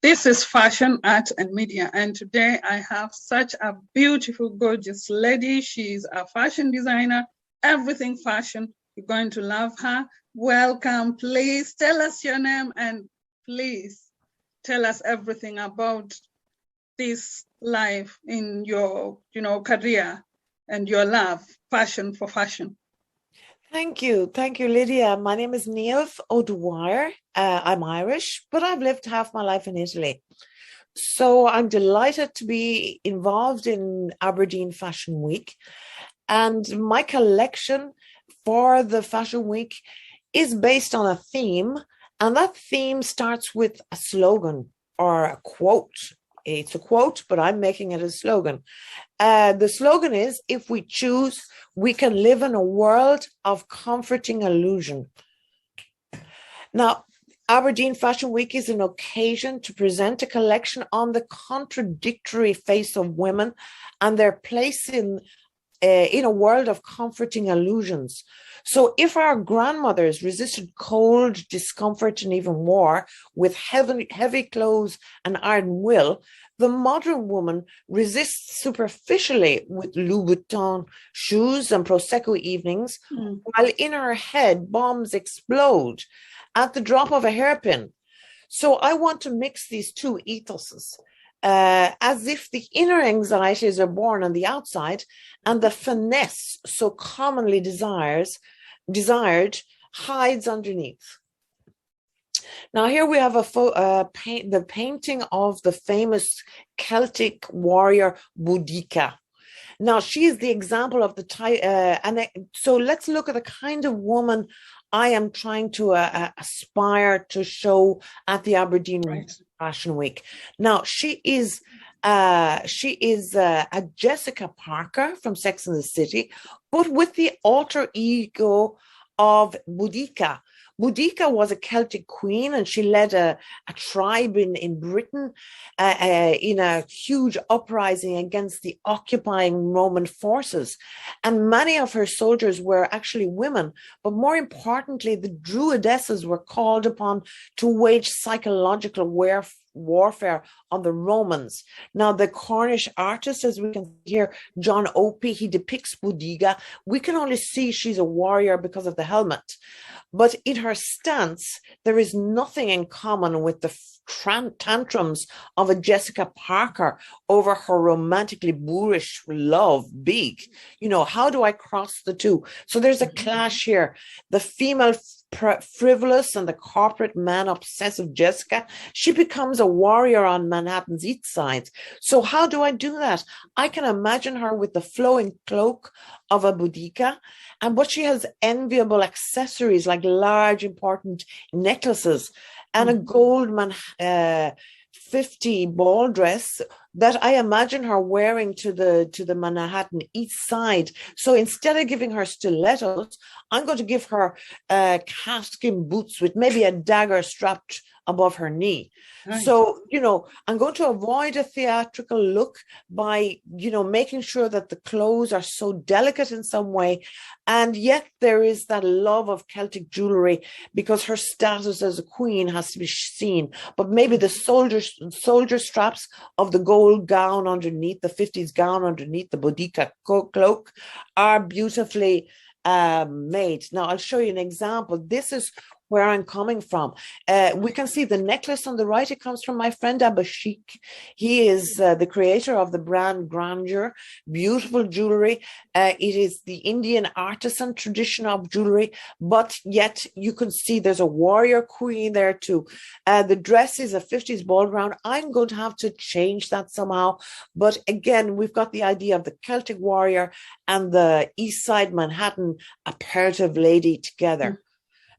This is Fashion, Art and Media, and today I have such a beautiful, gorgeous lady. She's a fashion designer, everything fashion. You're going to love her. Welcome. Please tell us your name and please tell us everything about this life in your, career and your love, passion for fashion. Thank you. Thank you, Lydia. My name is Niamh O Dwyer. I'm Irish, but I've lived half my life in Italy. So I'm delighted to be involved in Aberdeen Fashion Week. And my collection for the Fashion Week is based on a theme. And that theme starts with a slogan or a quote. It's a quote, but I'm making it a slogan. The slogan is, if we choose, we can live in a world of comforting illusion. Now, Aberdeen Fashion Week is an occasion to present a collection on the contradictory face of women and their place in a world of comforting illusions. So if our grandmothers resisted cold, discomfort, and even war with heavy clothes and iron will, the modern woman resists superficially with Louboutin shoes and Prosecco evenings, while in her head bombs explode at the drop of a hairpin. So I want to mix these two ethoses. As if the inner anxieties are born on the outside and the finesse so commonly desired hides underneath. Now here we have the painting of the famous Celtic warrior Boudica. Now she is the example of so let's look at the kind of woman I am trying to aspire to show at the Aberdeen Fashion Week. Now she is a Jessica Parker from Sex and the City, but with the alter ego of Boudica. Boudica was a Celtic queen, and she led a tribe in Britain in a huge uprising against the occupying Roman forces. And many of her soldiers were actually women, but more importantly, the druidesses were called upon to wage psychological warfare on the Romans. Now, the Cornish artist, as we can see here, John Opie, he depicts Boudica. We can only see she's a warrior because of the helmet. But in her stance, there is nothing in common with the tantrums of a Jessica Parker over her romantically boorish love, big. How do I cross the two? So there's a clash here. The female frivolous and the corporate man obsessive Jessica, she becomes a warrior on Manhattan's east side. So how do I do that? I can imagine her with the flowing cloak of a Boudica, but she has enviable accessories like large important necklaces and a gold 50 ball dress that I imagine her wearing to the Manhattan East Side. So instead of giving her stilettos, I'm going to give her calfskin boots with maybe a dagger strapped above her knee. Nice. So, I'm going to avoid a theatrical look by, making sure that the clothes are so delicate in some way. And yet there is that love of Celtic jewelry because her status as a queen has to be seen. But maybe the soldier straps of the gold gown underneath, the 50s gown underneath the Boudica cloak are beautifully made. Now, I'll show you an example. This is where I'm coming from. We can see the necklace on the right. It comes from my friend Abashik. He is the creator of the brand Grandeur. Beautiful jewelry. It is the Indian artisan tradition of jewelry, but yet you can see there's a warrior queen there too. The dress is a 50s ball gown. I'm going to have to change that somehow. But again, we've got the idea of the Celtic warrior and the East Side Manhattan apparative lady together.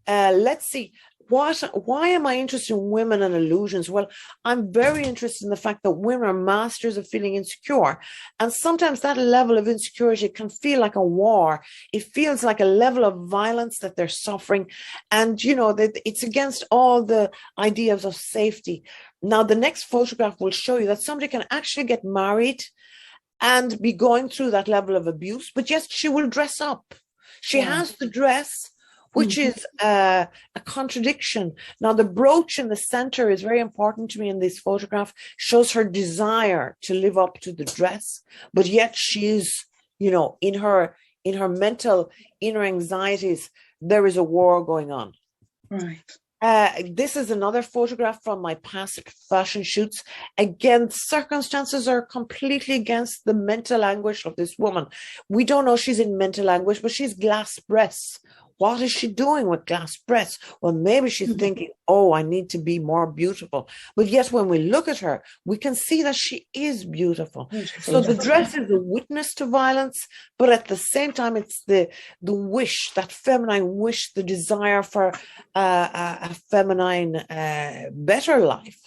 Let's see. Why am I interested in women and illusions? Well, I'm very interested in the fact that women are masters of feeling insecure. And sometimes that level of insecurity can feel like a war. It feels like a level of violence that they're suffering. And, that it's against all the ideas of safety. Now, the next photograph will show you that somebody can actually get married and be going through that level of abuse, but yes, she will dress up. She has the dress which is a contradiction. Now, the brooch in the center is very important to me in this photograph, shows her desire to live up to the dress, but yet she's, you know, in her mental inner anxieties, there is a war going on. Right. This is another photograph from my past fashion shoots. Again, circumstances are completely against the mental anguish of this woman. We don't know she's in mental anguish, but she's glass breasts. What is she doing with glass breasts? Well, maybe she's thinking, oh, I need to be more beautiful. But yet when we look at her, we can see that she is beautiful. So the dress is a witness to violence, but at the same time, it's the wish, that feminine wish, the desire for a feminine, better life.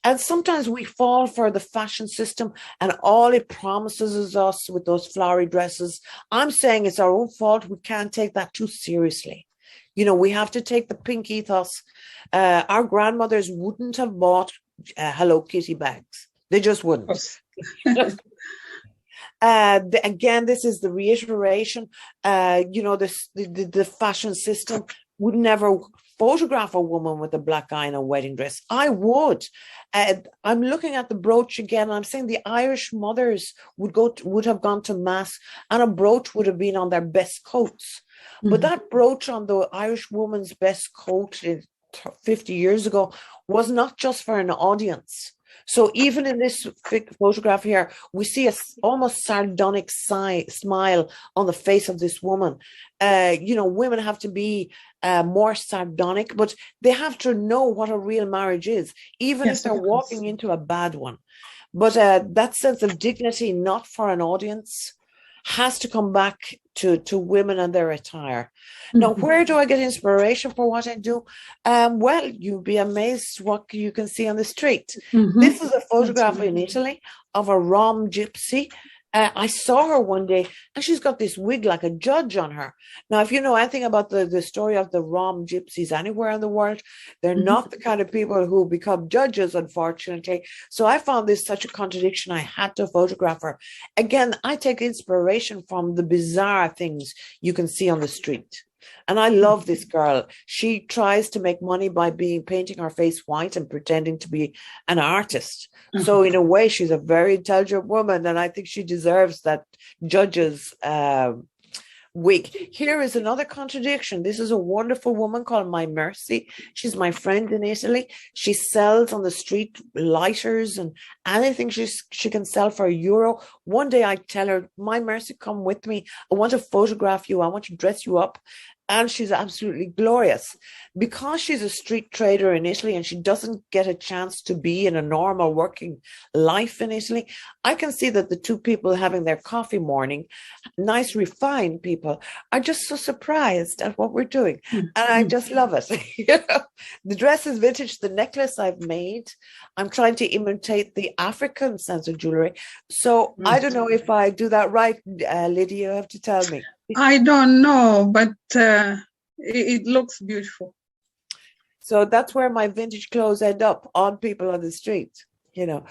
And sometimes we fall for the fashion system and all it promises is us with those flowery dresses. I'm saying it's our own fault. We can't take that too seriously. You know, we have to take the pink ethos. Our grandmothers wouldn't have bought Hello Kitty bags. They just wouldn't. Again, this is the reiteration. You know, the fashion system would never photograph a woman with a black eye in a wedding dress. I would. I'm looking at the brooch again. I'm saying the Irish mothers would have gone to mass, and a brooch would have been on their best coats. But that brooch on the Irish woman's best coat 50 years ago was not just for an audience. So even in this photograph here, we see a almost sardonic smile on the face of this woman. You know, women have to be more sardonic, but they have to know what a real marriage is, even if they're walking into a bad one. But that sense of dignity, not for an audience, has to come back to women and their attire. Now, where do I get inspiration for what I do? Well, you'll be amazed what you can see on the street. This is a photograph in Italy of a Rom gypsy. I saw her one day and she's got this wig like a judge on her. Now, if you know anything about the story of the Rom gypsies anywhere in the world, they're not the kind of people who become judges, unfortunately. So I found this such a contradiction. I had to photograph her. Again, I take inspiration from the bizarre things you can see on the street. And I love this girl. She tries to make money by painting her face white and pretending to be an artist. So in a way, she's a very intelligent woman, and I think she deserves that judge's wig. Here is another contradiction. This is a wonderful woman called My Mercy. She's my friend in Italy. She sells on the street lighters and anything she can sell for €1. One day I tell her, My Mercy, come with me. I want to photograph you. I want to dress you up. And she's absolutely glorious. Because she's a street trader in Italy and she doesn't get a chance to be in a normal working life in Italy, I can see that the two people having their coffee morning, nice refined people, are just so surprised at what we're doing. And I just love it. You know, the dress is vintage, the necklace I've made. I'm trying to imitate the African sense of jewelry. So I don't know if I do that right, Lydia, you have to tell me. I don't know, but it looks beautiful. So that's where my vintage clothes end up, on people on the street, you know.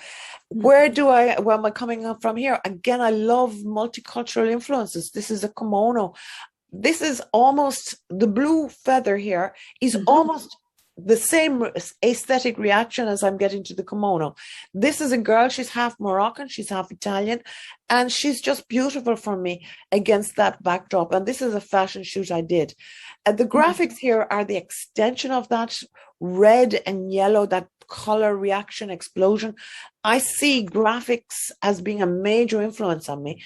Where am I coming up from here? Again, I love multicultural influences. This is a kimono. This is almost, the blue feather here is almost the same aesthetic reaction as I'm getting to the kimono. This is a girl, she's half Moroccan, she's half Italian, and she's just beautiful for me against that backdrop. And this is a fashion shoot I did. And the graphics here are the extension of that red and yellow, that color reaction explosion. I see graphics as being a major influence on me.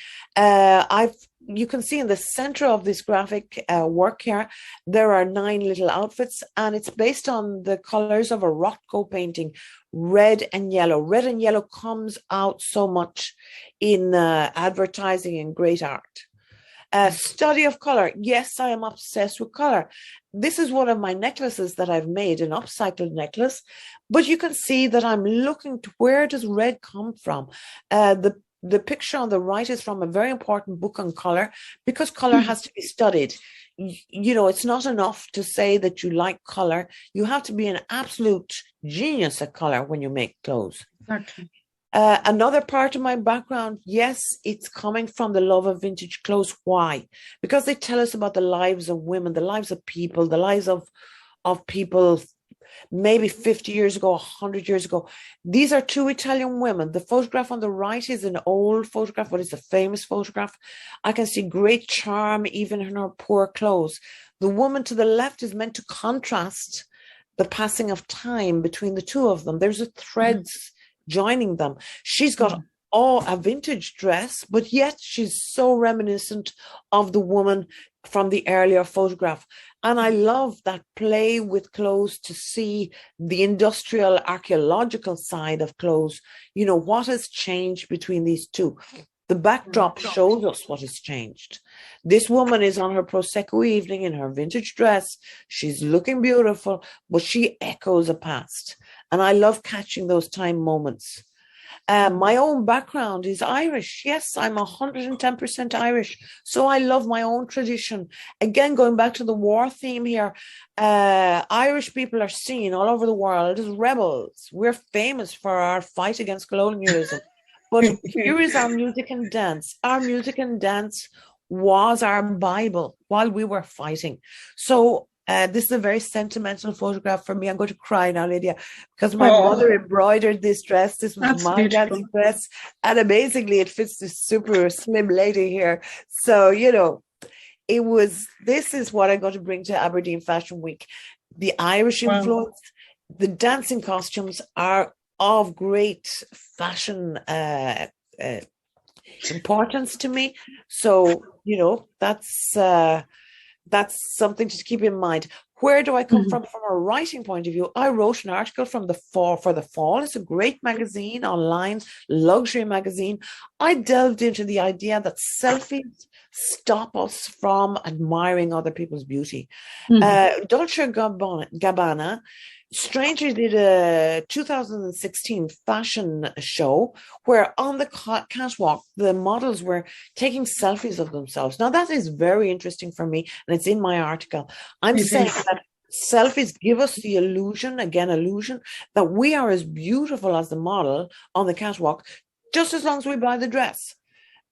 You can see in the center of this graphic work here, there are 9 little outfits, and it's based on the colors of a Rothko painting, red and yellow. Red and yellow comes out so much in advertising and great art. Study of color. Yes, I am obsessed with color. This is one of my necklaces that I've made, an upcycled necklace, but you can see that I'm looking to where does red come from. The picture on the right is from a very important book on color, because color has to be studied. You know, it's not enough to say that you like color. You have to be an absolute genius at color when you make clothes. Exactly. Another part of my background, yes, it's coming from the love of vintage clothes. Why? Because they tell us about the lives of women, the lives of people, the lives of people maybe 50 years ago, 100 years ago. These are two Italian women. The photograph on the right is an old photograph, but it's a famous photograph. I can see great charm even in her poor clothes. The woman to the left is meant to contrast the passing of time between the two of them. There's a threads joining them. She's got a vintage dress, but yet she's so reminiscent of the woman from the earlier photograph. And I love that play with clothes to see the industrial archaeological side of clothes. You know, what has changed between these two? The backdrop shows us what has changed. This woman is on her Prosecco evening in her vintage dress. She's looking beautiful, but she echoes a past. And I love catching those time moments. My own background is Irish. Yes, I'm 110% Irish. So I love my own tradition. Again, going back to the war theme here, Irish people are seen all over the world as rebels. We're famous for our fight against colonialism. But here is our music and dance. Our music and dance was our Bible while we were fighting. So this is a very sentimental photograph for me. I'm going to cry now, Lydia, because my mother embroidered this dress. This was my dad's dress. And amazingly, it fits this super slim lady here. So, you know, this is what I'm going to bring to Aberdeen Fashion Week. The Irish influence, the dancing costumes are of great fashion importance to me. So, you know, that's something to keep in mind. Where do I come from a writing point of view? I wrote an article for the fall. It's a great magazine online, luxury magazine. I delved into the idea that selfies stop us from admiring other people's beauty. Dolce & Gabbana strangely did a 2016 fashion show where on the catwalk, the models were taking selfies of themselves. Now, that is very interesting for me, and it's in my article. I'm saying that selfies give us the illusion that we are as beautiful as the model on the catwalk, just as long as we buy the dress.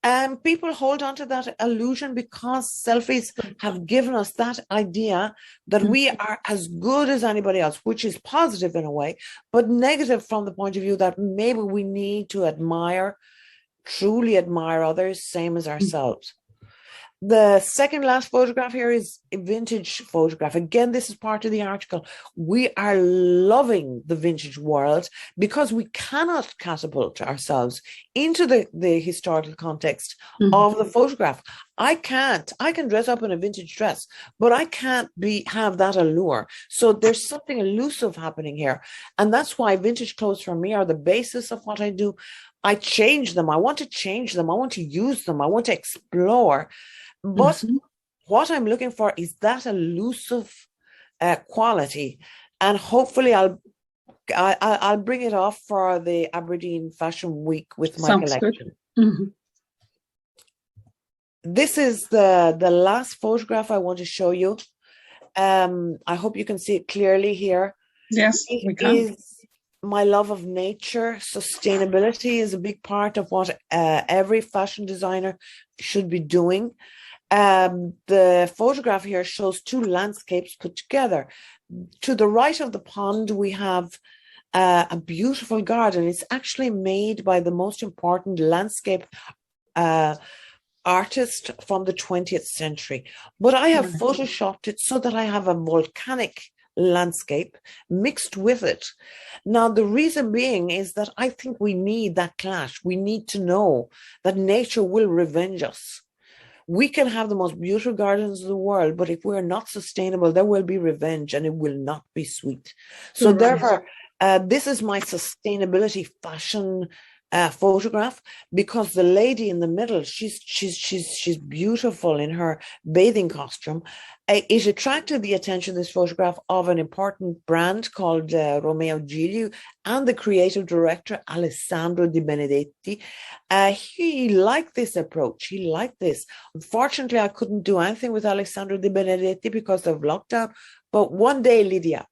And people hold on to that illusion because selfies have given us that idea that we are as good as anybody else, which is positive in a way, but negative from the point of view that maybe we need to truly admire others, same as ourselves. The second last photograph here is a vintage photograph. Again, this is part of the article. We are loving the vintage world because we cannot catapult ourselves into the historical context of the photograph. I can dress up in a vintage dress, but I can't have that allure. So there's something elusive happening here. And that's why vintage clothes for me are the basis of what I do. I change them. I want to change them. I want to use them. I want to explore. But what I'm looking for is that elusive quality, and hopefully I'll bring it off for the Aberdeen Fashion Week with my collection. This is the last photograph I want to show you. I hope you can see it clearly here. Yes, we can. It is my love of nature. Sustainability is a big part of what every fashion designer should be doing. The photograph here shows two landscapes put together. To the right of the pond, we have a beautiful garden. It's actually made by the most important landscape artist from the 20th century. But I have photoshopped it so that I have a volcanic landscape mixed with it. Now, the reason being is that I think we need that clash. We need to know that nature will revenge us. We can have the most beautiful gardens of the world, but if we're not sustainable, there will be revenge and it will not be sweet. So therefore, this is my sustainability fashion photograph, because the lady in the middle, she's beautiful in her bathing costume. It attracted the attention, this photograph, of an important brand called Romeo Giglio and the creative director Alessandro Di Benedetti. He liked this approach. He liked this. Unfortunately, I couldn't do anything with Alessandro Di Benedetti because of lockdown. But one day, Lydia,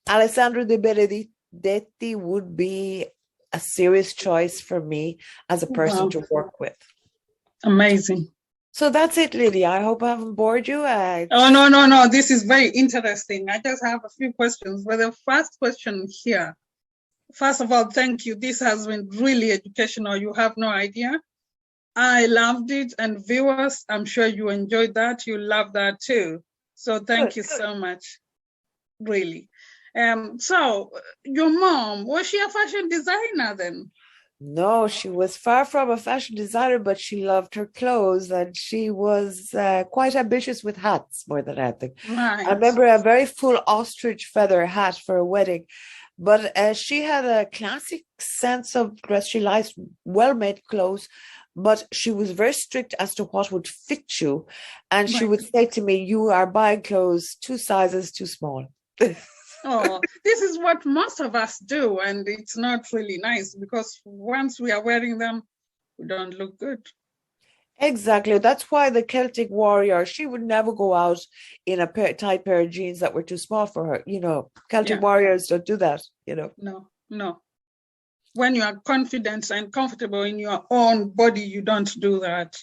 Alessandro Di Benedetti would be a serious choice for me as a person Wow. to work with. Amazing. So that's it, Lydia. I hope I haven't bored you. Oh, no. This is very interesting. I just have a few questions. But the first question here, first of all, thank you. This has been really educational. You have no idea. I loved it. And viewers, I'm sure you enjoyed that. You love that too. So thank you so much. Really. So your mom, was she a fashion designer then? No, she was far from a fashion designer, but she loved her clothes, and she was quite ambitious with hats more than anything. Right. I remember a very full ostrich feather hat for a wedding, but she had a classic sense of dress. She liked well-made clothes, but she was very strict as to what would fit you. And she would say to me, "You are buying clothes 2 sizes too small." Oh, this is what most of us do, and it's not really nice because once we are wearing them, we don't look good. Exactly. That's why the Celtic warrior, she would never go out in a tight pair of jeans that were too small for her. Celtic warriors don't do that, No. When you are confident and comfortable in your own body, you don't do that.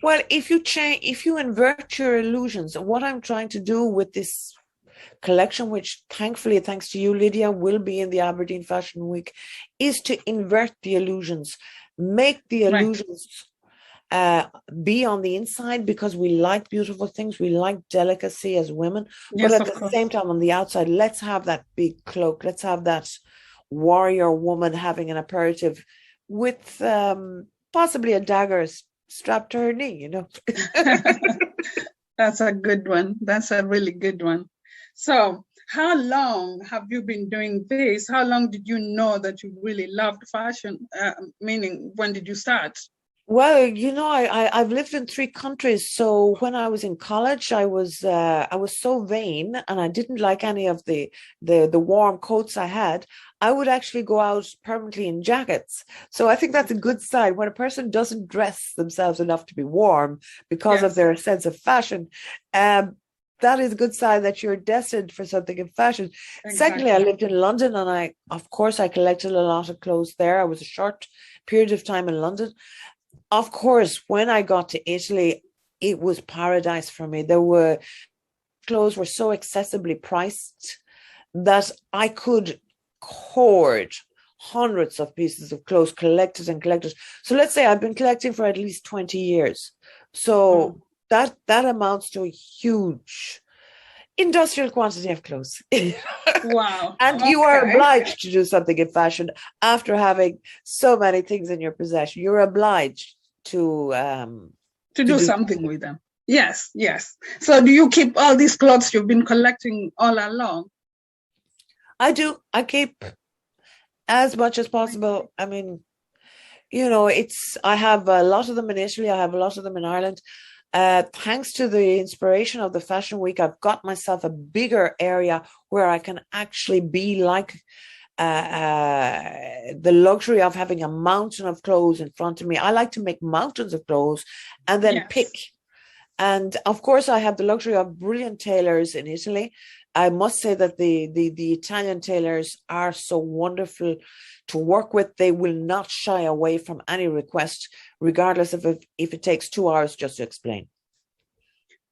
Well, if you invert your illusions, what I'm trying to do with this collection, which thankfully, thanks to you, Lydia, will be in the Aberdeen Fashion Week, is to invert the illusions, make the illusions be on the inside, because we like beautiful things, we like delicacy as women, but at the same time on the outside, let's have that big cloak, let's have that warrior woman having an aperitif with possibly a dagger strapped to her knee, That's a good one. That's a really good one. So how long have you been doing this? How long did you know that you really loved fashion? Meaning, when did you start? Well, I've lived in 3 countries. So when I was in college, I was so vain, and I didn't like any of the warm coats I had. I would actually go out permanently in jackets. So I think that's a good sign when a person doesn't dress themselves enough to be warm because of their sense of fashion. That is a good sign that you're destined for something in fashion. Exactly. Secondly, I lived in London, and I collected a lot of clothes there. I was a short period of time in London. Of course, when I got to Italy, it was paradise for me. Clothes were so accessibly priced that I could hoard hundreds of pieces of clothes, collected. So let's say I've been collecting for at least 20 years. So that amounts to a huge industrial quantity of clothes. Wow. And you are obliged to do something in fashion after having so many things in your possession. You're obliged to do something with them. Yes. So do you keep all these clothes you've been collecting all along? I do. I keep as much as possible. I mean, I have a lot of them in Italy. I have a lot of them in Ireland. Thanks to the inspiration of the Fashion Week, I've got myself a bigger area where I can actually be like the luxury of having a mountain of clothes in front of me. I like to make mountains of clothes and then pick. And of course, I have the luxury of brilliant tailors in Italy. I must say that the Italian tailors are so wonderful to work with. They will not shy away from any request, regardless of if it takes 2 hours just to explain.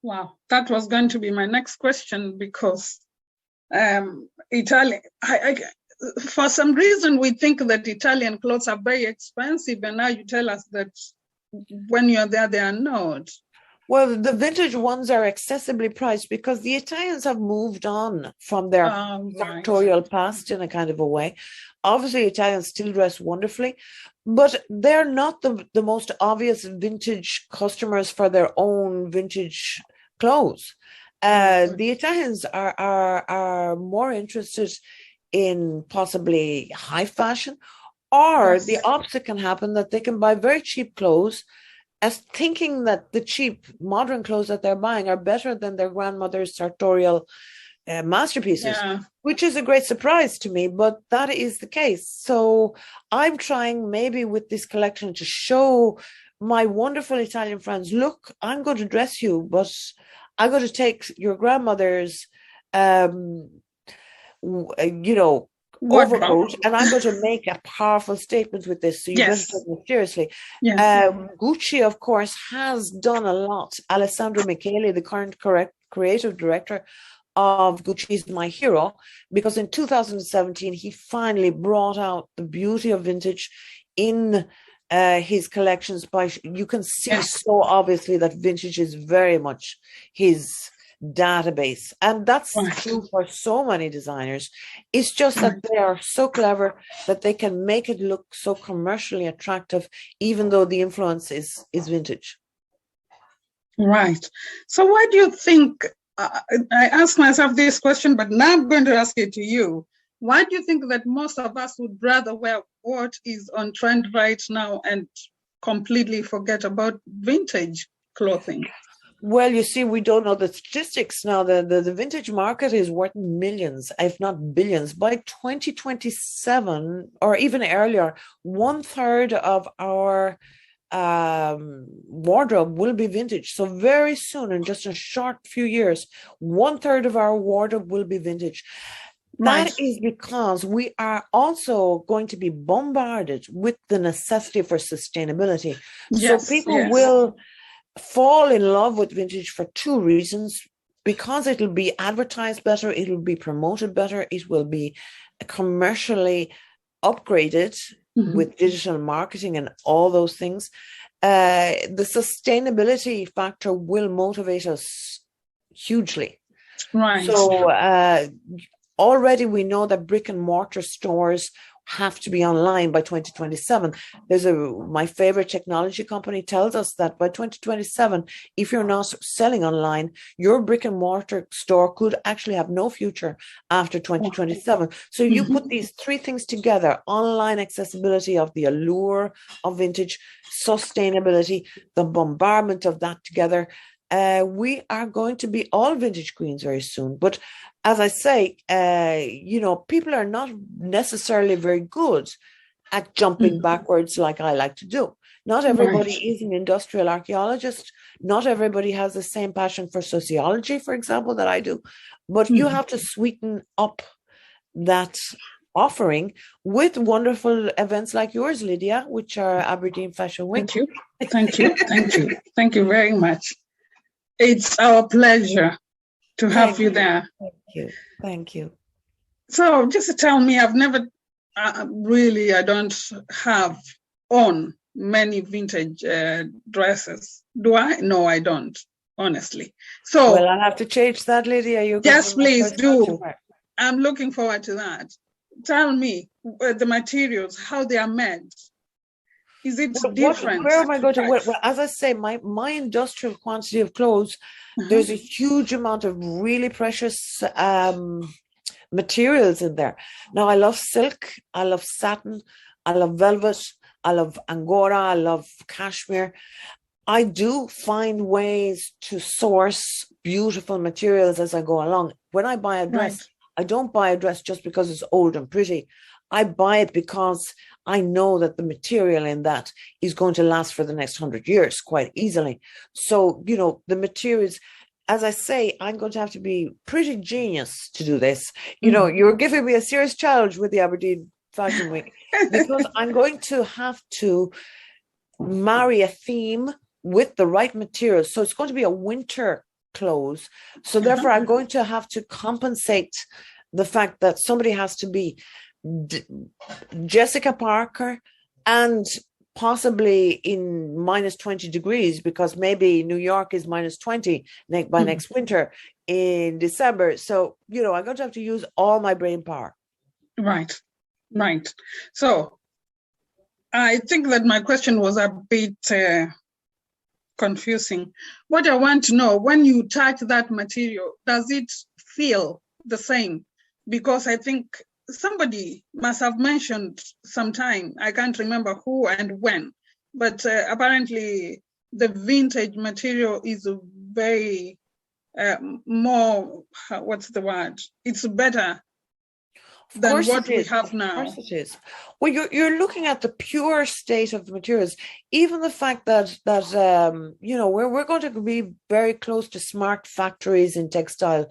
Wow, that was going to be my next question, because Italian, for some reason, we think that Italian clothes are very expensive, and now you tell us that when you're there, they are not. Well, the vintage ones are accessibly priced because the Italians have moved on from their sartorial past in a kind of a way. Obviously, Italians still dress wonderfully, but they're not the most obvious vintage customers for their own vintage clothes. The Italians are more interested in possibly high fashion, or the opposite can happen, that they can buy very cheap clothes as thinking that the cheap modern clothes that they're buying are better than their grandmother's sartorial masterpieces, which is a great surprise to me, but that is the case. So I'm trying maybe with this collection to show my wonderful Italian friends, look, I'm going to dress you, but I'm going to take your grandmother's Wardrobe. overcoat, and I'm going to make a powerful statement with this, so you better Yes. take me seriously. Yes. Gucci, of course, has done a lot. Alessandro Michele, the current creative director of Gucci, is my hero, because in 2017 he finally brought out the beauty of vintage in his collections. You can see Yes. so obviously that vintage is very much his database, and that's Right. true for so many designers. It's just that Right. they are so clever that they can make it look so commercially attractive, even though the influence is vintage. Right. So why do you think, I asked myself this question, but now I'm going to ask it to you. Why do you think that most of us would rather wear what is on trend right now and completely forget about vintage clothing? Well, you see, we don't know the statistics now. The vintage market is worth millions, if not billions. By 2027, or even earlier, 1/3 of our wardrobe will be vintage. So very soon, in just a short few years, 1/3 of our wardrobe will be vintage. Right. That is because we are also going to be bombarded with the necessity for sustainability. Yes. So people Yes. will fall in love with vintage for two reasons: because it'll be advertised better, it'll be promoted better, it will be commercially upgraded with digital marketing and all those things. The sustainability factor will motivate us hugely. Right. So already we know that brick and mortar stores have to be online by 2027. My favorite technology company tells us that by 2027, if you're not selling online, your brick and mortar store could actually have no future after 2027. So you put these three things together: online accessibility of the allure of vintage, sustainability, the bombardment of that together. We are going to be all vintage queens very soon. But as I say, people are not necessarily very good at jumping backwards like I like to do. Not everybody is an industrial archaeologist. Not everybody has the same passion for sociology, for example, that I do. But you have to sweeten up that offering with wonderful events like yours, Lydia, which are Aberdeen Fashion Week. Thank you. Thank you. Thank you. Thank you very much. It's our pleasure to have you there. Thank you. Thank you. So just to tell me, I've never I don't have on many vintage dresses. Do I? No, I don't, honestly. So well, I'll have to change that, Lydia. Yes, please do. I'm looking forward to that. Tell me the materials, how they are made. Is it different? Where am I going to? Well, as I say, my industrial quantity of clothes, there's a huge amount of really precious materials in there. Now, I love silk, I love satin, I love velvet, I love angora, I love cashmere. I do find ways to source beautiful materials as I go along. When I buy a dress, I don't buy a dress just because it's old and pretty. I buy it because I know that the material in that is going to last for the next 100 years quite easily. So, the materials, as I say, I'm going to have to be pretty genius to do this. You're giving me a serious challenge with the Aberdeen Fashion Week, because I'm going to have to marry a theme with the right materials. So it's going to be a winter clothes. So therefore, I'm going to have to compensate the fact that somebody has to be Jessica Parker and possibly in minus 20 degrees, because maybe New York is minus 20 by next winter in December. So, I'm going to have to use all my brain power. Right. So I think that my question was a bit confusing. What I want to know, when you touch that material, does it feel the same? Because I think somebody must have mentioned sometime, I can't remember who and when, but apparently the vintage material is very more, what's the word? It's better than what we have now. Of course it is. Well, you're looking at the pure state of the materials. Even the fact that we're going to be very close to smart factories in textile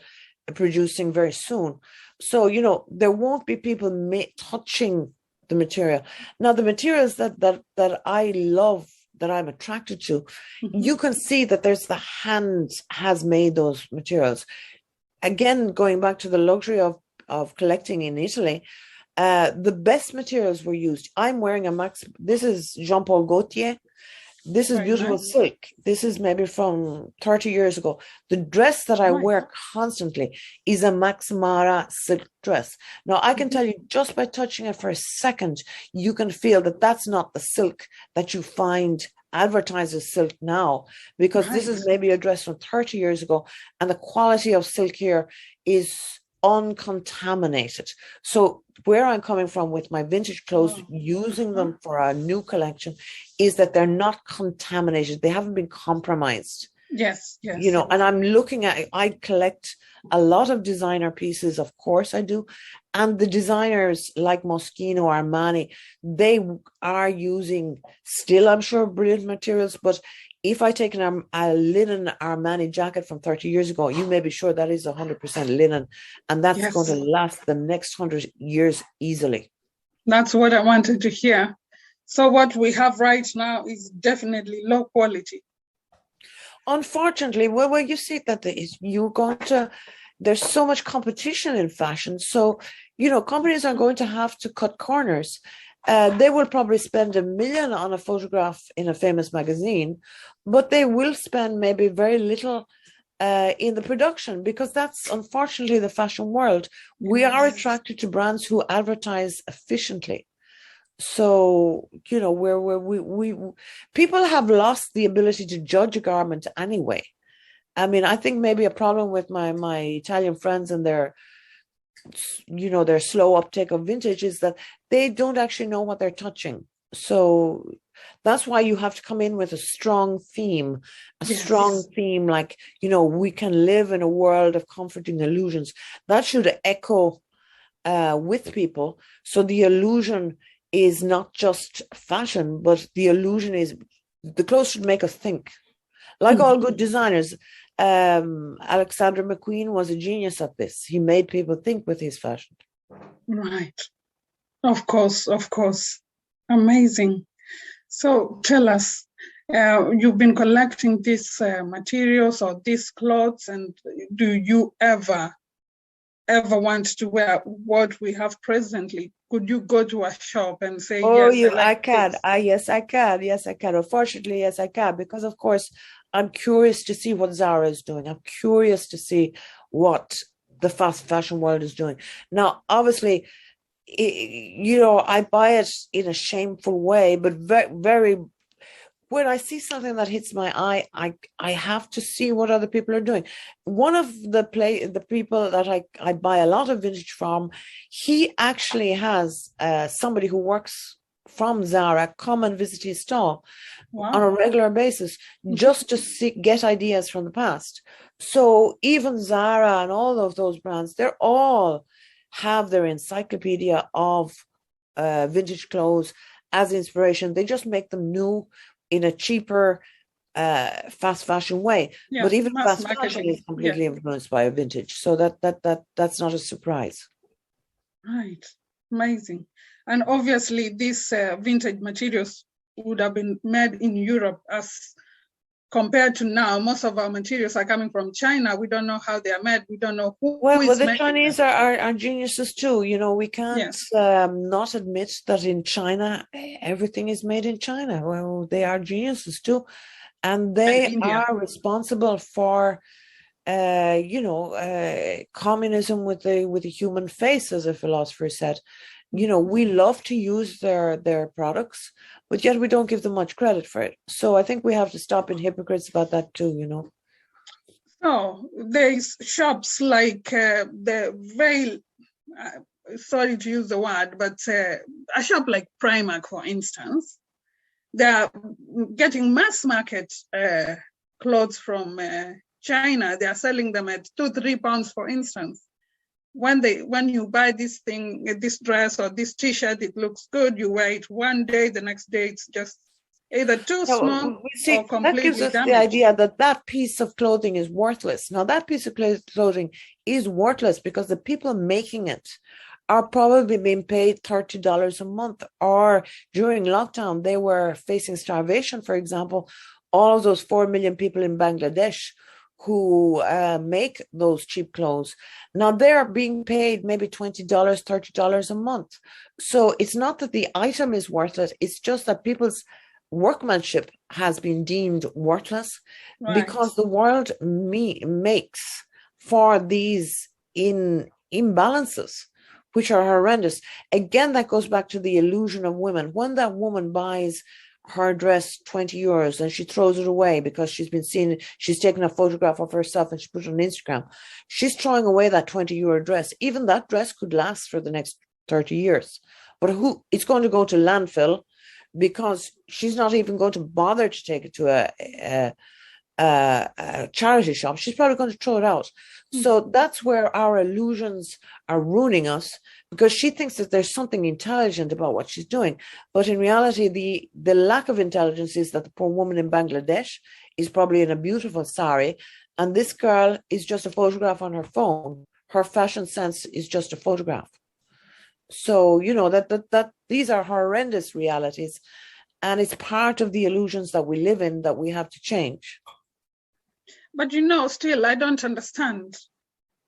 producing very soon. So, there won't be people touching the material. Now, the materials that I love, that I'm attracted to, you can see that there's the hand has made those materials. Again, going back to the luxury of collecting in Italy, the best materials were used. I'm wearing this is Jean Paul Gaultier. This is Very beautiful nice. silk. This is maybe from 30 years ago. The dress that I wear constantly is a Max Mara silk dress. Now, I can tell you, just by touching it for a second, you can feel that that's not the silk that you find advertised as silk now, because this is maybe a dress from 30 years ago, and the quality of silk here is uncontaminated. So where I'm coming from with my vintage clothes, using them for a new collection, is that they're not contaminated. They haven't been compromised. Yes. And I'm looking at, I collect a lot of designer pieces, of course I do. And the designers like Moschino or Armani, they are using still, I'm sure, brilliant materials. But if I take a linen Armani jacket from 30 years ago, you may be sure that is 100% linen. And that's going to last the next 100 years easily. That's what I wanted to hear. So what we have right now is definitely low quality. Unfortunately, well, you see that there's so much competition in fashion. So, companies are going to have to cut corners. They will probably spend $1 million on a photograph in a famous magazine, but they will spend maybe very little in the production, because that's unfortunately the fashion world. We are attracted to brands who advertise efficiently. So, we people have lost the ability to judge a garment anyway. I mean, I think maybe a problem with my Italian friends and their slow uptake of vintage is that they don't actually know what they're touching. So that's why you have to come in with a strong theme, like, we can live in a world of comforting illusions. That should echo with people. So the illusion is not just fashion, but the illusion is the clothes should make us think. Like all good designers, Alexander McQueen was a genius at this. He made people think with his fashion. Right. Of course. Amazing. So tell us, you've been collecting these materials or these clothes, and do you ever want to wear what we have presently? Could you go to a shop and say, I can. Yes, I can. Unfortunately, yes, I can. Because, of course, I'm curious to see what Zara is doing. I'm curious to see what the fast fashion world is doing. Now, obviously, I buy it in a shameful way, but very when I see something that hits my eye, I have to see what other people are doing. One of the people that I buy a lot of vintage from, he actually has somebody who works from Zara come and visit his stall on a regular basis, just to get ideas from the past. So even Zara and all of those brands, they're all have their encyclopedia of vintage clothes as inspiration. They just make them new in a cheaper fast fashion way. But even fast fashion is completely influenced by a vintage. So that's not a surprise. Right. Amazing. And obviously these vintage materials would have been made in Europe, as compared to now. Most of our materials are coming from China. We don't know how they are made. We don't know who is the Chinese are geniuses too. We can't not admit that in China, everything is made in China. Well, they are geniuses too. And they are responsible for, communism with the human face, as a philosopher said. We love to use their products, but yet we don't give them much credit for it. So I think we have to stop being hypocrites about that too, So there's shops like the very, sorry to use the word, but a shop like Primark, for instance, they're getting mass market clothes from China. They are selling them at £2-3, for instance. When you buy this thing, this dress or this T-shirt, it looks good. You wear it one day, the next day it's just either too small So we see or that gives completely us the damaged. idea that that piece of clothing is worthless. Now, that piece of clothing is worthless because the people making it are probably being paid $30 a month, or during lockdown, they were facing starvation, for example. All of those 4 million people in Bangladesh who make those cheap clothes. Now they're being paid maybe $20, $30 a month. So it's not that the item is worthless, it's just that people's workmanship has been deemed worthless because the world makes for these imbalances, which are horrendous. Again, that goes back to the illusion of women. When that woman buys her dress €20 and she throws it away because she's taken a photograph of herself and she put it on Instagram, she's throwing away that €20 dress. Even that dress could last for the next 30 years. But it's going to go to landfill because she's not even going to bother to take it to a charity shop. She's probably going to throw it out. So that's where our illusions are ruining us, because she thinks that there's something intelligent about what she's doing. But in reality, the lack of intelligence is that the poor woman in Bangladesh is probably in a beautiful sari, and this girl is just a photograph on her phone. Her fashion sense is just a photograph. So, that these are horrendous realities, and it's part of the illusions that we live in that we have to change. But still, I don't understand.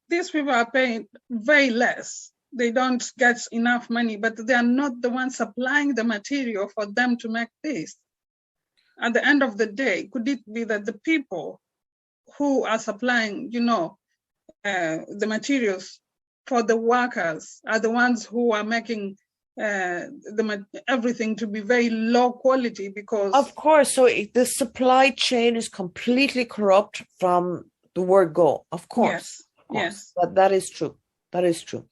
These people are paying very less. They don't get enough money, but they are not the ones supplying the material for them to make this. At the end of the day, could it be that the people who are supplying, the materials for the workers are the ones who are making everything to be very low quality? Because of course, so the supply chain is completely corrupt from the word go. Of course, yes. That is true. That is true.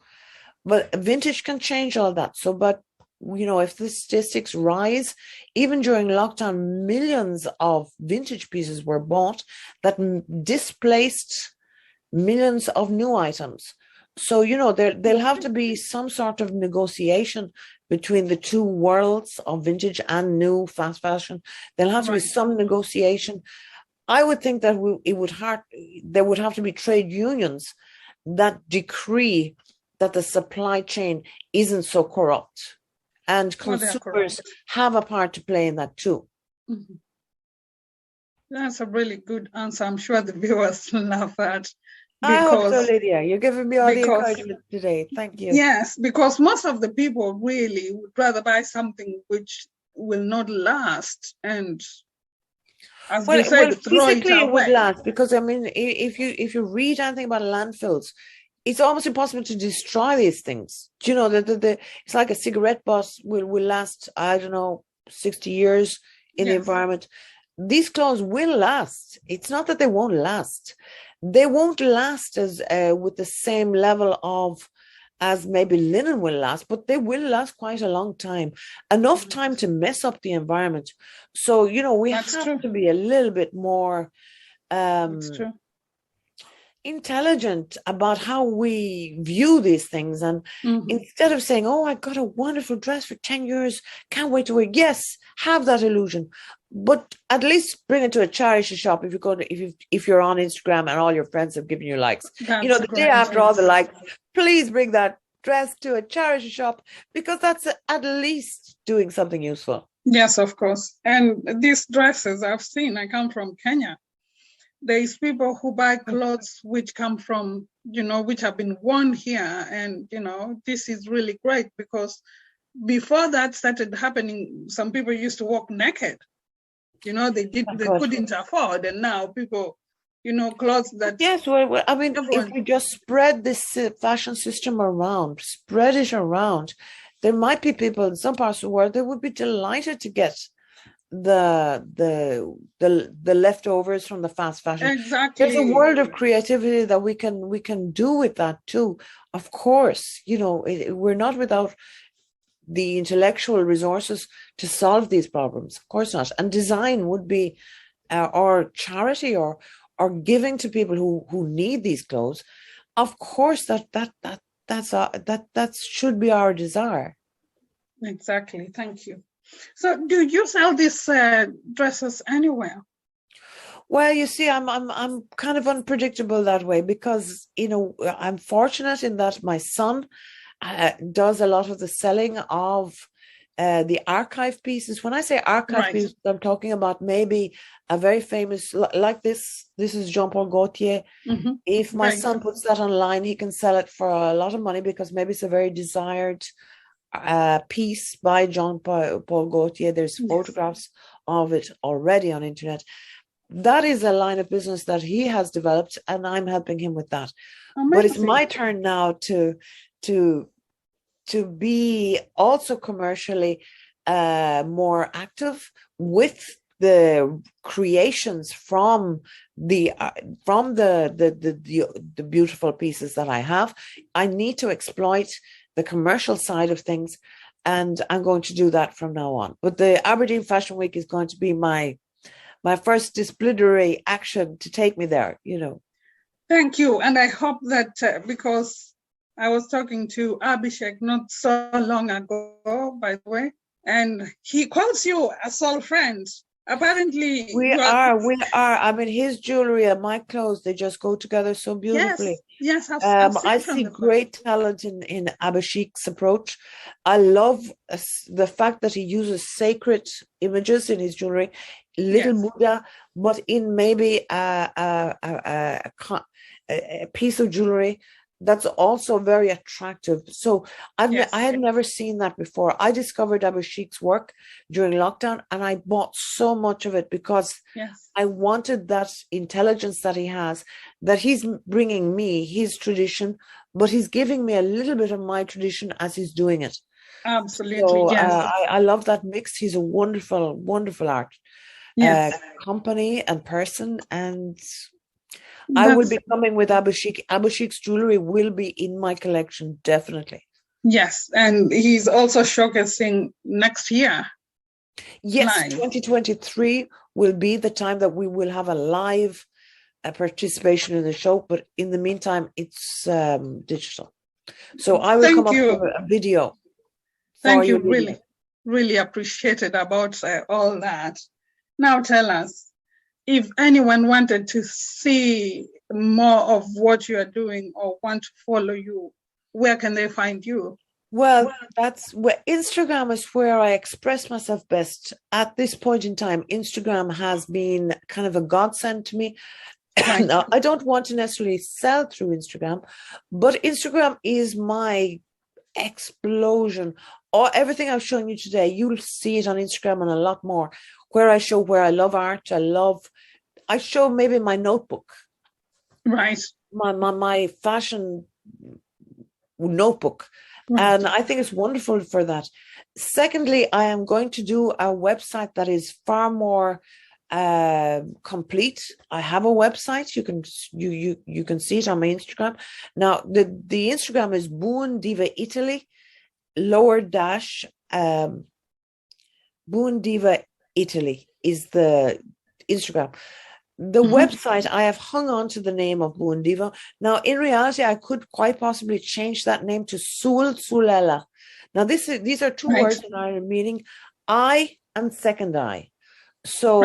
But vintage can change all that. So, but if the statistics rise, even during lockdown, millions of vintage pieces were bought that displaced millions of new items. So, there'll have to be some sort of negotiation between the two worlds of vintage and new fast fashion. There'll have to be some negotiation. I would think that there would have to be trade unions that decree that the supply chain isn't so corrupt. And consumers have a part to play in that too. Mm-hmm. That's a really good answer. I'm sure the viewers love that. I hope so, Lydia. You're giving me all the encouragement today. Thank you. Yes, because most of the people really would rather buy something which will not last, and as you said, throw physically it away. It would last, because if you read anything about landfills, it's almost impossible to destroy these things. Do you know that it's like a cigarette butt will last, 60 years in the environment. These clothes will last. It's not that they won't last. They won't last as with the same level as maybe linen will last, but they will last quite a long time. Enough time to mess up the environment. So, we have to be a little bit more intelligent about how we view these things. And instead of saying, oh, I got a wonderful dress for 10 years, can't wait to wear it. Yes, have that illusion. But at least bring it to a charity shop if you're on Instagram and all your friends have given you likes. The day after all the likes, please bring that dress to a charity shop, because that's at least doing something useful. Yes, of course. And these dresses I've seen, I come from Kenya. There's people who buy clothes which come from, which have been worn here. And, this is really great, because before that started happening, some people used to walk naked. They couldn't afford, and now people, clothes that. Yes, well, I mean, if we just spread this fashion system around, spread it around, there might be people in some parts of the world that would be delighted to get the leftovers from the fast fashion. Exactly. There's a world of creativity that we can do with that too. Of course, we're not without the intellectual resources to solve these problems. Of course not. And design would be, or charity, or giving to people who need these clothes. Of course, that should be our desire. Exactly. Thank you. So do you sell these dresses anywhere? Well, you see, I'm kind of unpredictable that way because, I'm fortunate in that my son does a lot of the selling of the archive pieces. When I say archive pieces, I'm talking about maybe a very famous, like this. This is Jean-Paul Gaultier. Mm-hmm. If my son puts that online, he can sell it for a lot of money because maybe it's a very desired piece by Jean-Paul Gaultier. There's photographs of it already on internet. That is a line of business that he has developed, and I'm helping him with that. Amazing. But it's my turn now to be also commercially more active with the creations from the beautiful pieces that I have. I need to exploit the commercial side of things, and I'm going to do that from now on. But the Aberdeen Fashion Week is going to be my first disciplinary action to take me there, Thank you. And I hope that because I was talking to Abhishek not so long ago, by the way, and he calls you a soul friend. Apparently we are. I mean, his jewelry and my clothes, they just go together so beautifully. Yes, I see great talent in Abhishek's approach. I love the fact that he uses sacred images in his jewelry, little Buddha, but in maybe a piece of jewelry that's also very attractive. So I had never seen that before. I discovered Abhishek's work during lockdown, and I bought so much of it because I wanted that intelligence that he has, that he's bringing me his tradition, but he's giving me a little bit of my tradition as he's doing it. Absolutely, so, I love that mix. He's a wonderful, wonderful art company and person, and I will be coming with Abhishek. Abhishek's jewelry will be in my collection, definitely. Yes, and he's also showcasing next year. Yes, live. 2023 will be the time that we will have a live participation in the show, but in the meantime, it's digital. So I will come up with a video. Thank you, really appreciated about all that. Now tell us, if anyone wanted to see more of what you are doing or want to follow you, where can they find you? Well, that's where Instagram is where I express myself best. At this point in time, Instagram has been kind of a godsend to me. Now, I don't want to necessarily sell through Instagram, but Instagram is my explosion. Or everything I've shown you today, you'll see it on Instagram and a lot more, where I show where I love art. I show maybe my notebook. Right. My fashion notebook. Right. And I think it's wonderful for that. Secondly, I am going to do a website that is far more complete. I have a website. You can see it on my Instagram. Now the Instagram is Buandiva Italy, Buandiva Italy is the Instagram. The website, I have hung on to the name of Buandiva. Now, in reality, I could quite possibly change that name to Sulela. Now, these are two words that are meaning eye and second eye. So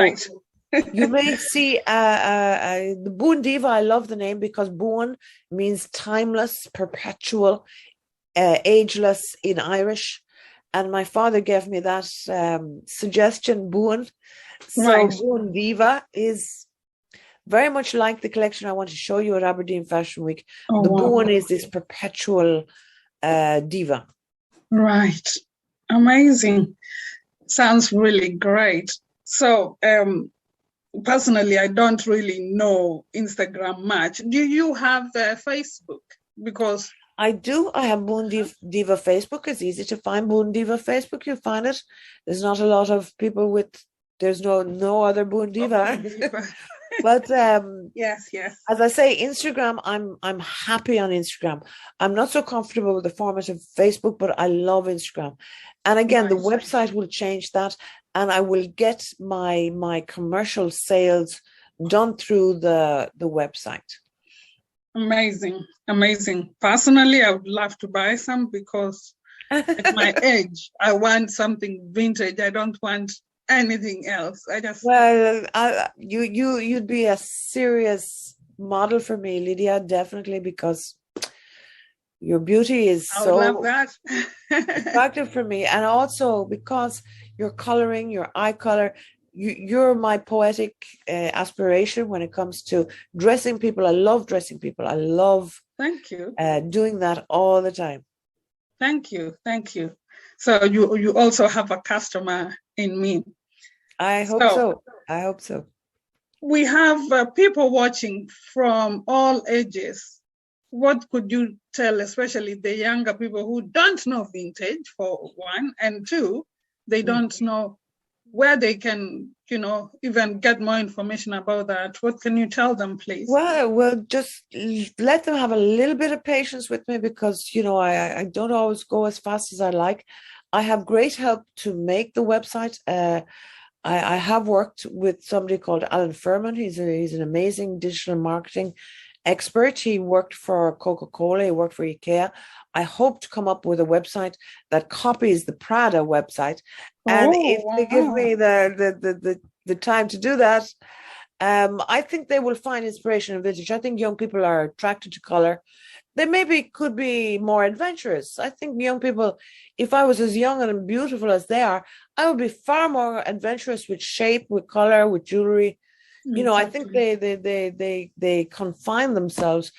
you may see the Buandiva. I love the name because buan means timeless, perpetual, ageless in Irish. And my father gave me that suggestion, buan. So Buandiva is very much like the collection I want to show you at Aberdeen Fashion Week. The buan is this perpetual diva. Right. Amazing. Sounds really great. So personally, I don't really know Instagram much. Do you have Facebook? Because I do. I have Buandiva Facebook. It's easy to find Buandiva Facebook. You'll find it. There's not a lot of people with. There's no other Buandiva. But yes. As I say, Instagram. I'm happy on Instagram. I'm not so comfortable with the format of Facebook, but I love Instagram. And again, the website will change that, and I will get my commercial sales done through the website. Amazing. Personally, I would love to buy some because At my age, I want something vintage. I don't want anything else. I just Well, you'd be a serious model for me, Lydia, definitely, because your beauty is I would love so that. attractive for me, and also because your coloring, your eye color, you're my poetic aspiration when it comes to dressing people. I love dressing people. I love Thank you. doing that all the time. Thank you. Thank you. So you also have a customer in me. I hope so. I hope so. We have people watching from all ages. What could you tell, especially the younger people who don't know vintage, for one, and two, they don't know where they can, even get more information about that? What can you tell them, please? Well, just let them have a little bit of patience with me because, I don't always go as fast as I like. I have great help to make the website. I have worked with somebody called Alan Furman. He's an amazing digital marketing expert. He worked for Coca-Cola. He worked for IKEA. I hope to come up with a website that copies the Prada website. And if they give me the time to do that, I think they will find inspiration in vintage. I think young people are attracted to color. They maybe could be more adventurous. I think young people, if I was as young and beautiful as they are, I would be far more adventurous with shape, with color, with jewelry. I think they confine themselves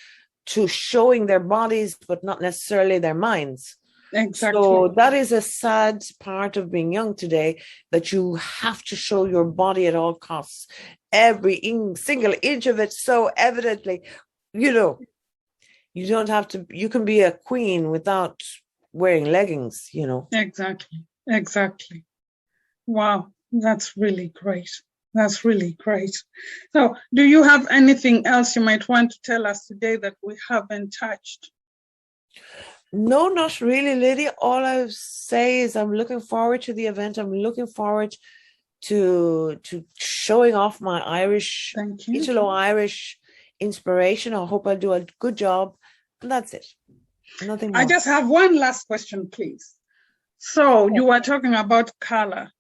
to showing their bodies, but not necessarily their minds. Exactly. So that is a sad part of being young today, that you have to show your body at all costs, every single inch of it so evidently. You don't have to, you can be a queen without wearing leggings, Exactly. Wow, that's really great. That's really great. So, do you have anything else you might want to tell us today that we haven't touched? No, not really, Lydia. All I say is I'm looking forward to the event. I'm looking forward to showing off my Irish, Italo-Irish inspiration. I hope I'll do a good job. And that's it. Nothing more. I just have one last question, please. So you were talking about color.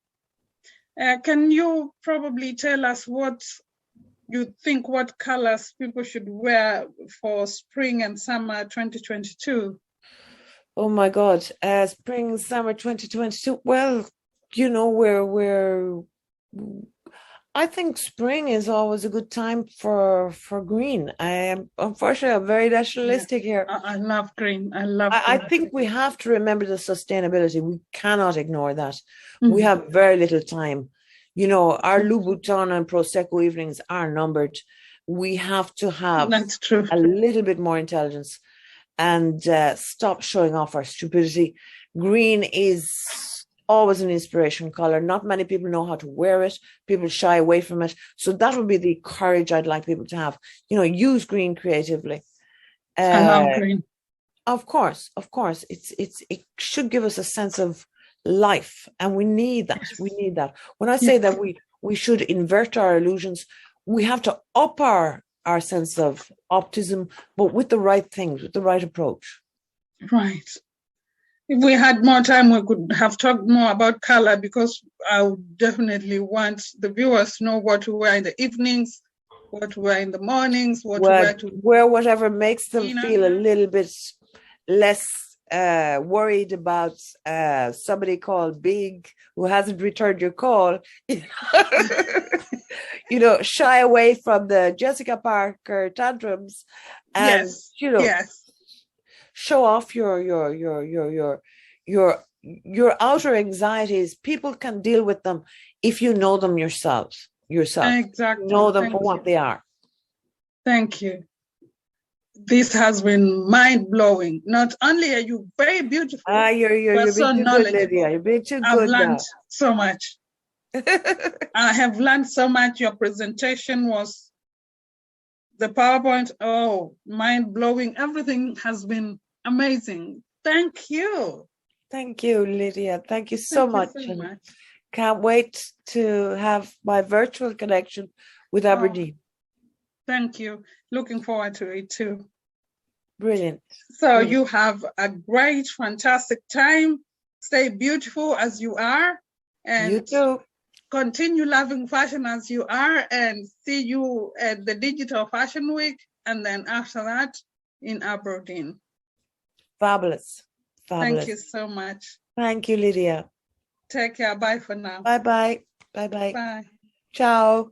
Can you probably tell us what you think, what colors people should wear for spring and summer 2022? Oh my God, spring, summer 2022. Well, I think spring is always a good time for green. I am unfortunately I'm very nationalistic here. I love green. I think we have to remember the sustainability. We cannot ignore that. We have very little time. Our Louboutin and Prosecco evenings are numbered. We have to have a little bit more intelligence and stop showing off our stupidity. Green is always an inspiration color. Not many people know how to wear it. People shy away from it. So that would be the courage I'd like people to have. Use green creatively. I love green. Of course. It should give us a sense of life, and we need that. We need that. When I say that we should invert our illusions, we have to up our sense of optimism, but with the right things, with the right approach. Right. If we had more time, we could have talked more about color, because I would definitely want the viewers to know what to wear in the evenings, what to wear in the mornings, what to wear to wear whatever makes them feel a little bit less worried about somebody called Big who hasn't returned your call. Shy away from the Jessica Parker tantrums, and show off your outer anxieties. People can deal with them if you know them yourself. Exactly. Know them for what they are. Thank you. This has been mind-blowing. Not only are you very beautiful, you're so being too good, Lydia. You're being too good. I've learned so much. I have learned so much. Your presentation was the PowerPoint. Oh, mind-blowing. Everything has been amazing. Thank you. Thank you, Lydia. Thank you so much. Can't wait to have my virtual connection with Aberdeen. Thank you. Looking forward to it too. Brilliant. So Brilliant. you have a great, fantastic time. Stay beautiful as you are. And You too. continue loving fashion as you are, and see you at the Digital Fashion Week, and then after that in Aberdeen. Fabulous. Fabulous. Thank you so much. Thank you, Lydia. Take care. Bye for now. Bye-bye. Bye-bye. Bye. Ciao.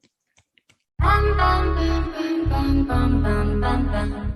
Bum bum bum bum bum bum bum bum.